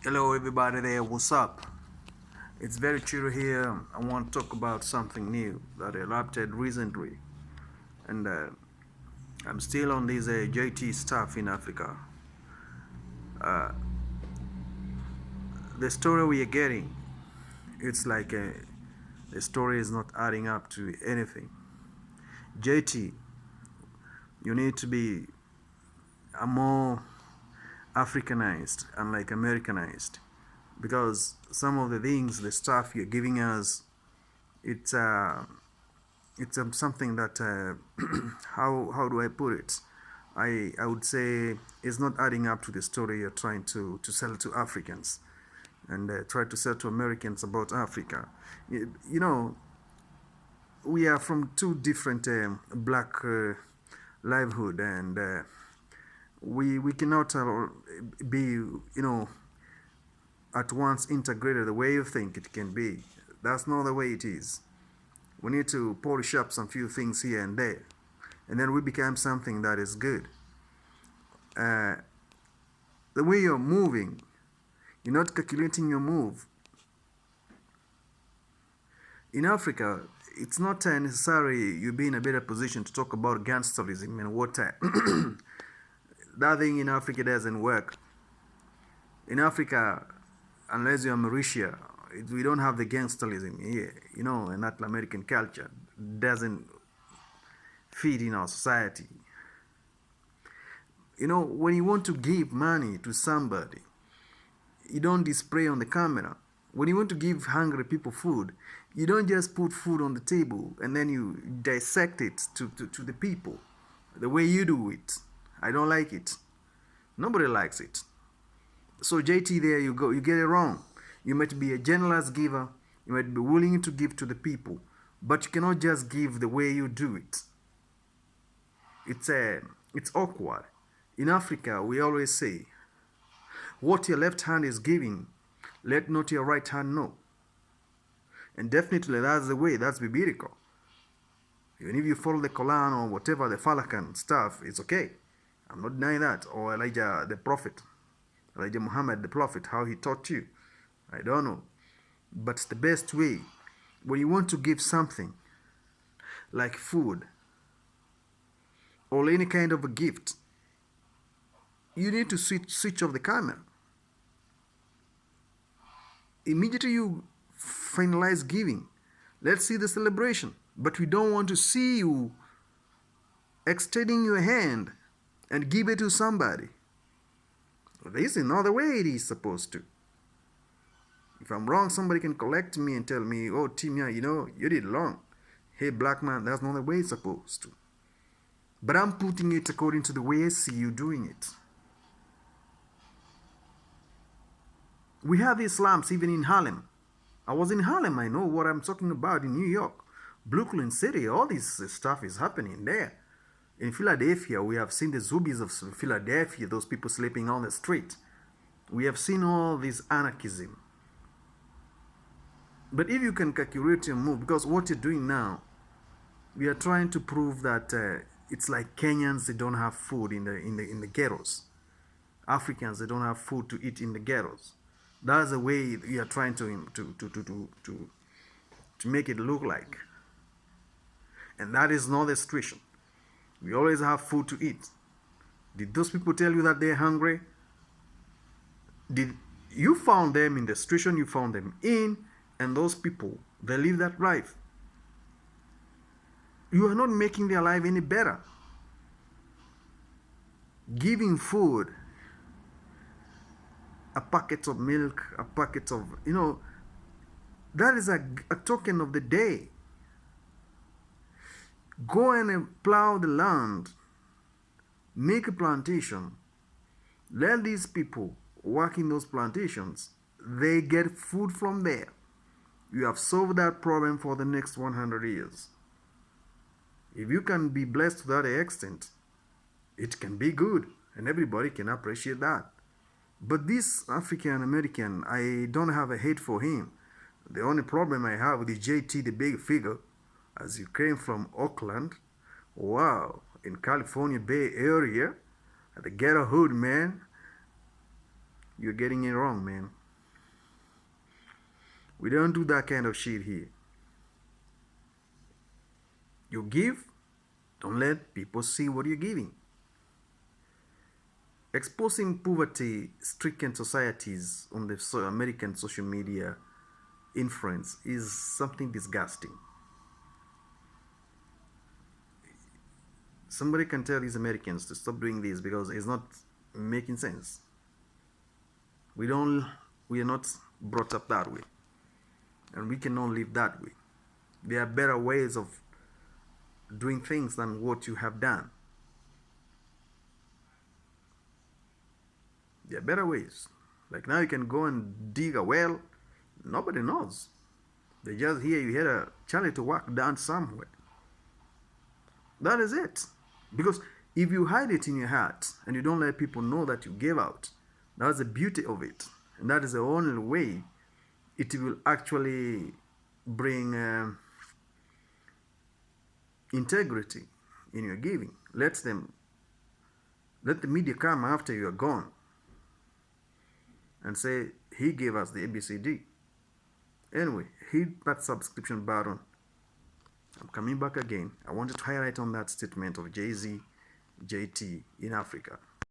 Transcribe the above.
Hello, everybody there. What's up? It's very chill here. I want to talk about something new that erupted recently, and I'm still on this JT stuff in Africa. Uh, the story we are getting, it's like the story is not adding up to anything. JT, you need to be a more Africanized and like Americanized, because some of the things, the stuff you're giving us, it's something that how do I put it? I would say is not adding up to the story you're trying to sell to Africans and try to sell to Americans about Africa. You know, we are from two different black livelihood, and we cannot be at once integrated the way you think it can be. That's not the way it is. We need to polish up some few things here and there, and then we become something that is good. Uh, the way you're moving, you're not calculating your move. In Africa, it's not necessary you be in a better position to talk about gangsterism and what that thing in Africa doesn't work. In Africa, unless you're Mauritius, we don't have the gangsterism here, and that American culture doesn't fit in our society. When you want to give money to somebody, you don't display on the camera. When you want to give hungry people food, you don't just put food on the table and then you dissect it to the people the way you do it. I don't like it. Nobody likes it. So JT, there you go. You get it wrong. You might be a generous giver. You might be willing to give to the people, but you cannot just give the way you do it. It's awkward. In Africa, we always say, what your left hand is giving, let not your right hand know. And definitely that's the way, that's biblical. Even if you follow the Quran or whatever, the Falcon stuff, it's okay. I'm not denying that. Or Elijah the prophet, Elijah Muhammad the prophet, how he taught you. I don't know. But it's the best way. When you want to give something, like food, or any kind of a gift, you need to switch off the camera. Immediately you finalize giving, let's see the celebration. But we don't want to see you extending your hand and give it to somebody. This is not the way it is supposed to. If I'm wrong, somebody can correct me and tell me, oh, Timia, you did wrong. Hey, black man, that's not the way it's supposed to. But I'm putting it according to the way I see you doing it. We have these slums even in Harlem. I was in Harlem. I know what I'm talking about in New York. Brooklyn City, all this stuff is happening there. In Philadelphia, we have seen the zombies of Philadelphia, those people sleeping on the street. We have seen all this anarchism. But if you can calculate your move, because what you're doing now, we are trying to prove that it's like Kenyans, they don't have food in the ghettos. Africans, they don't have food to eat in the ghettos. That's the way we are trying to make it look like. And that is not the situation. We always have food to eat. Did those people tell you that they're hungry? Did you found them in the situation you found them in, and those people, they live that life. You are not making their life any better. Giving food, a packet of milk, a packet of, that is a token of the day. Go and plow the land, make a plantation, let these people work in those plantations, they get food from there. You have solved that problem for the next 100 years. If you can be blessed to that extent, it can be good, and everybody can appreciate that. But this African American, I don't have a hate for him. The only problem I have with JT, the big figure, as you came from Oakland, wow, in California Bay Area, at the ghetto hood, man, you're getting it wrong, man. We don't do that kind of shit here. You give, don't let people see what you're giving. Exposing poverty-stricken societies on the American social media influence is something disgusting. Somebody can tell these Americans to stop doing this because it's not making sense. We are not brought up that way, and we cannot live that way. There are better ways of doing things than what you have done. There are better ways. Like now you can go and dig a well. Nobody knows. They just hear you had a charity work done somewhere. That is it. Because if you hide it in your heart and you don't let people know that you gave out, that's the beauty of it. And that is the only way it will actually bring integrity in your giving. Let the media come after you are gone and say, he gave us the ABCD. Anyway, hit that subscription button. I'm coming back again. I wanted to highlight on that statement of Jay-Z, JT in Africa.